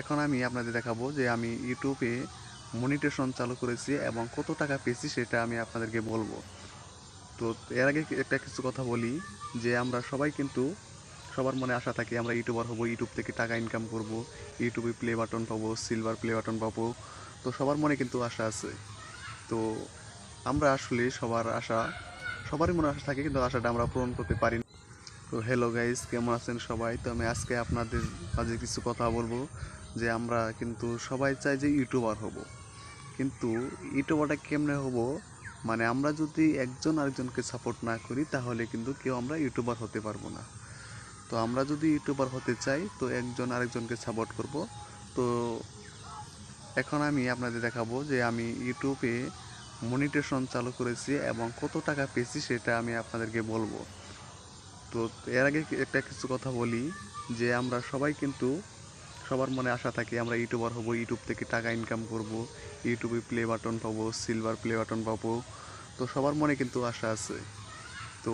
এখন আমি আপনাদের দেখাবো যে আমি ইউটিউবে মনিটেশন চালু করেছি এবং কত টাকা পেয়েছি সেটা আমি আপনাদেরকে বলবো। তো এর আগে একটা কিছু কথা বলি যে আমরা সবাই কিন্তু সবার মনে আশা থাকে আমরা ইউটিউবার হব, ইউটিউব থেকে টাকা ইনকাম করব, ইউটিউবে প্লে বাটন পাবো, সিলভার প্লে বাটন পাবো। তো সবার মনে কিন্তু আশা আছে। তো আমরা আসলে সবারই মনে আশা থাকে, কিন্তু আশাটা আমরা পূরণ করতে পারি না। তো হ্যালো গাইস, কেমন আছেন সবাই? তো আমি আজকে আপনাদের মাঝে কিছু কথা বলবো যে আমরা কিন্তু সবাই চাই যে ইউটিউবার হব, কিন্তু ইউটিউবারটা কেমনে হব, মানে আমরা যদি একজন আরেকজনকে সাপোর্ট না করি তাহলে কিন্তু কেউ আমরা ইউটিউবার হতে পারবো না। তো আমরা যদি ইউটিউবার হতে চাই তো একজন আরেকজনকে সাপোর্ট করব। তো এখন আমি আপনাদের দেখাবো যে আমি ইউটিউবে মনিটেশন চালু করেছি এবং কত টাকা পেয়েছি সেটা আমি আপনাদেরকে বলবো। তো এর আগে একটা কিছু কথা বলি যে আমরা সবাই কিন্তু সবার মনে আশা থাকে আমরা ইউটিউবার হব, ইউটিউব থেকে টাকা ইনকাম করব, ইউটিউবে প্লে বাটন পাবো, সিলভার প্লে বাটন পাবো। তো সবার মনে কিন্তু আশা আছে। তো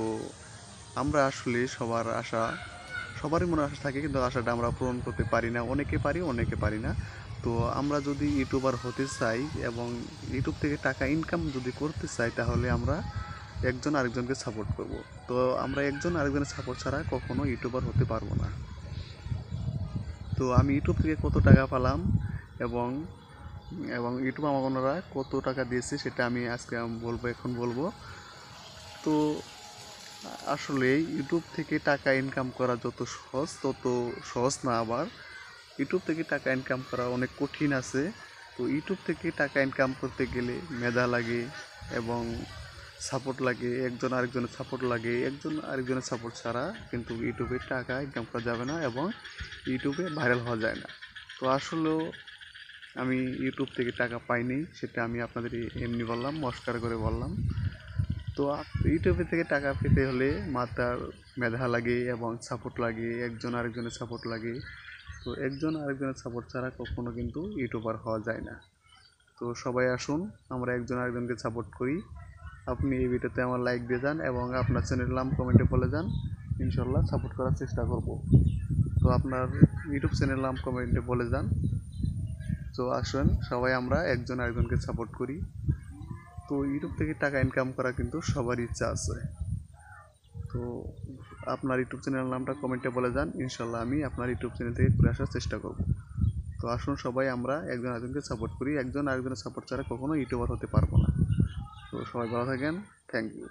আমরা আসলে সবারই মনে আশা থাকে, কিন্তু আশাটা আমরা পূরণ করতে পারি না। অনেকে পারি, অনেকে পারি না। তো আমরা যদি ইউটিউবার হতে চাই এবং ইউটিউব থেকে টাকা ইনকাম যদি করতে চাই তাহলে আমরা একজন আরেকজনকে সাপোর্ট করব। তো আমরা একজন আরেকজনের সাপোর্ট ছাড়া কখনো ইউটিউবার হতে পারবো না। তো আমি ইউটিউব থেকে কত টাকা পেলাম এবং এবং ইউটিউব আমাকে ওনারা কত টাকা দিয়েছে সেটা আমি আজকে এখন বলবো। তো আসলে ইউটিউব থেকে টাকা ইনকাম করা যত সহজ তত সহজ না, আবার ইউটিউব থেকে টাকা ইনকাম করা অনেক কঠিন আছে। তো ইউটিউব থেকে টাকা ইনকাম করতে গেলে মেধা লাগে এবং সাপোর্ট লাগে, একজন আরেকজনের সাপোর্ট ছাড়া কিন্তু ইউটিউবে টাকা ইনকাম করা যাবে না এবং ইউটিউবে ভাইরাল হওয়া যায় না। তো আসলেও আমি ইউটিউব থেকে টাকা পাইনি, সেটা আমি আপনাদের এমনি বললাম, মস্কার করে বললাম। তো ইউটিউবে থেকে টাকা পেতে হলে মাথার মেধা লাগে এবং সাপোর্ট লাগে, একজন আরেকজনের সাপোর্ট লাগে। তো একজন আরেকজনের সাপোর্ট ছাড়া কখনো কিন্তু ইউটিউবার হওয়া যায় না। তো সবাই আসুন আমরা একজন আরেকজনকে সাপোর্ট করি। আপনি এই ভিডিওতে আমার লাইক দিয়ে যান এবং আপনার চ্যানেলের নাম কমেন্টে বলে যান, ইনশাল্লাহ সাপোর্ট করার চেষ্টা করব। তো আপনার ইউটিউব চ্যানেলের নাম কমেন্টে বলে যান। তো আসুন সবাই আমরা একজন আরেকজনকে সাপোর্ট করি। তো ইউটিউব থেকে টাকা ইনকাম করা কিন্তু সবারই ইচ্ছা আছে। তো আপনার ইউটিউব চ্যানেলের নামটা কমেন্টে বলে যান, ইনশাল্লাহ আমি আপনার ইউটিউব চ্যানেল থেকে ঘুরে আসার চেষ্টা করব। তো আসুন সবাই আমরা একজন আরেকজনকে সাপোর্ট করি, একজন আরেকজনের সাপোর্ট ছাড়া কখনো ইউটিউবার হতে পারবো না। তো সবাই ভালো থাকেন, থ্যাংক ইউ।